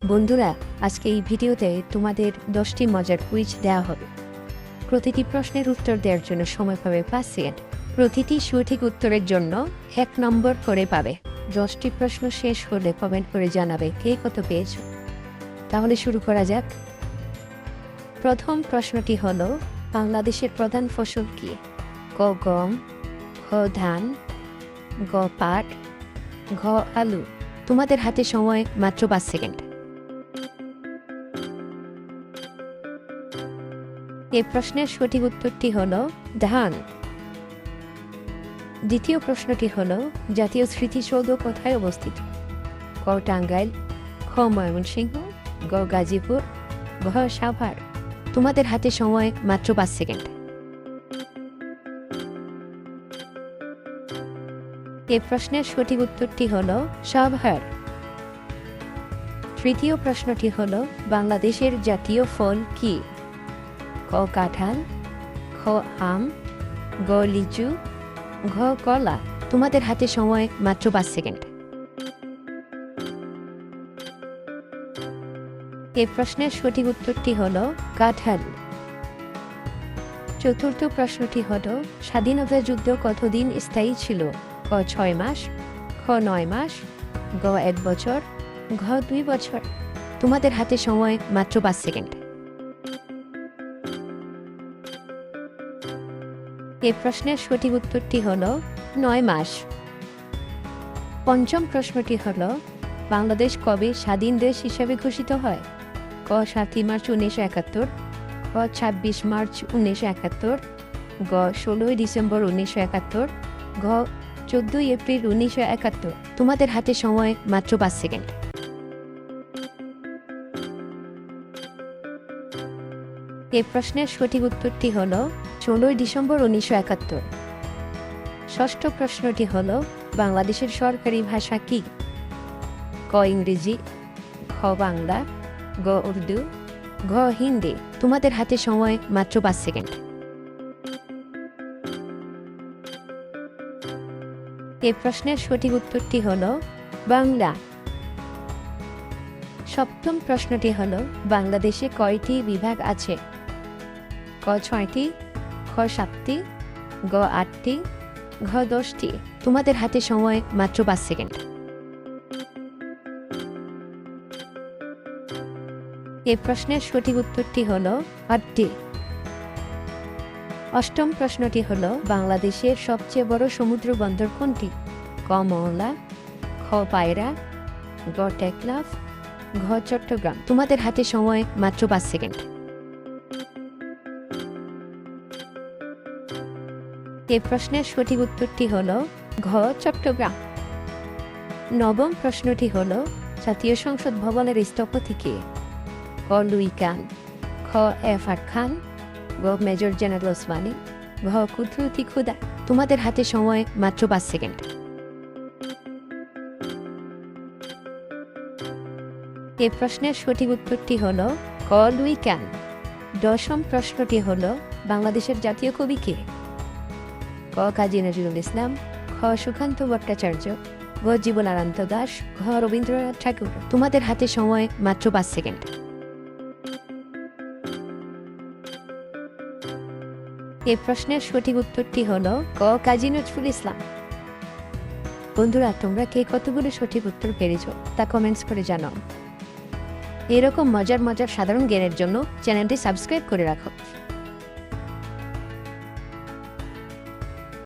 বন্ধুরা, আজকে এই ভিডিওতে তোমাদের 10টি মজার কুইজ দেওয়া হবে। প্রতিটি প্রশ্নের উত্তর দেওয়ার জন্য সময় পাবে 5 সেকেন্ড। প্রতিটি সঠিক উত্তরের জন্য 1 নম্বর করে পাবে। 10টি প্রশ্ন শেষ হলে কমেন্ট করে জানাবে কে কত পেয়েছো। তাহলে শুরু করা যাক। প্রথম প্রশ্নটি হলো, বাংলাদেশের প্রধান ফসল কি? ক গম, খ ধান, গ পাট, ঘ আলু। তোমাদের হাতে সময় মাত্র 5 সেকেন্ড। এই প্রশ্নের সঠিক উত্তরটি হল ধান। দ্বিতীয় প্রশ্নটি হল, জাতীয় স্মৃতিসৌধ কোথায় অবস্থিত? ক টাঙ্গাইল, খ ময়মনসিংহ, গ গাজীপুর, ঘ সাভার। তোমাদের হাতে সময় মাত্র 5 সেকেন্ড। এই প্রশ্নের সঠিক উত্তরটি হল সাভার। তৃতীয় প্রশ্নটি হল, বাংলাদেশের জাতীয় ফল কি? ক কাঁঠাল, খ আম, গ লিচু, ঘ কলা। তোমাদের হাতে সময় মাত্র 5 সেকেন্ড। এই প্রশ্নের সঠিক উত্তরটি হল কাঁঠাল। চতুর্থ প্রশ্নটি হল, স্বাধীনতা যুদ্ধ কতদিন স্থায়ী ছিল? ক 6 মাস, খ 9 মাস, গ 1 বছর, ঘ 2 বছর। তোমাদের হাতে সময় মাত্র 5 সেকেন্ড। এই প্রশ্নের সঠিক উত্তরটি হল 9 মাস। পঞ্চম প্রশ্নটি হল, বাংলাদেশ কবে স্বাধীন দেশ হিসেবে ঘোষিত হয়? ক 7 মার্চ 1971, খ 26 মার্চ 1971, গ 16 ডিসেম্বর 1971, ঘ 14 এপ্রিল 1971। তোমাদের হাতে সময় মাত্র 5 সেকেন্ড। এই প্রশ্নের সঠিক উত্তরটি হল 16 ডিসেম্বর 1971। ষষ্ঠ প্রশ্নটি হল, বাংলাদেশের সরকারি ভাষা কি? ক ইংরেজি, খ বাংলা, গ উর্দু, ঘ হিন্দি। তোমাদের হাতে সময় মাত্র 5 সেকেন্ড। এই প্রশ্নের সঠিক উত্তরটি হল বাংলা। সপ্তম প্রশ্নটি হল, বাংলাদেশে কয়টি বিভাগ আছে? ক 6টি, খ 7টি, গ 8টি, ঘ 10টি। তোমাদের হাতে সময় মাত্র 5 সেকেন্ড। এই প্রশ্নের সঠিক উত্তরটি হল 8টি। অষ্টম প্রশ্নটি হল, বাংলাদেশের সবচেয়ে বড় সমুদ্র বন্দর কোনটি? ক মংলা, খ পায়রা, গ টেকনাফ, ঘ চট্টগ্রাম। তোমাদের হাতে সময় মাত্র 5 সেকেন্ড। এই প্রশ্নের সঠিক উত্তরটি হল ঘ চট্টগ্রাম। নবম প্রশ্নটি হল, জাতীয় সংসদ ভবনের স্থপতি কে? ক লুই কান, খ এফ আর খান, গ মেজর জেনারেল ওসমানী, ঘ কুদরতি খুদা। তোমাদের হাতে সময় মাত্র 5 সেকেন্ড। এই প্রশ্নের সঠিক উত্তরটি হল ক লুই কান। দশম প্রশ্নটি হল, বাংলাদেশের জাতীয় কবি কে? ক কাজী নজরুল ইসলাম, খ সুকান্ত ভট্টাচার্য, গ জীবনানন্দ দাশ, ঘ রবীন্দ্রনাথ ঠাকুর। তোমাদের হাতে সময় মাত্র 5 সেকেন্ড। এই প্রশ্নের সঠিক উত্তরটি হল ক কাজী নজরুল ইসলাম। বন্ধুরা, তোমরা কে কতগুলো সঠিক উত্তর পেরেছো তা কমেন্টস করে জানাও। এরকম মজার মজার সাধারণ জ্ঞানের জন্য চ্যানেলটি সাবস্ক্রাইব করে রাখো।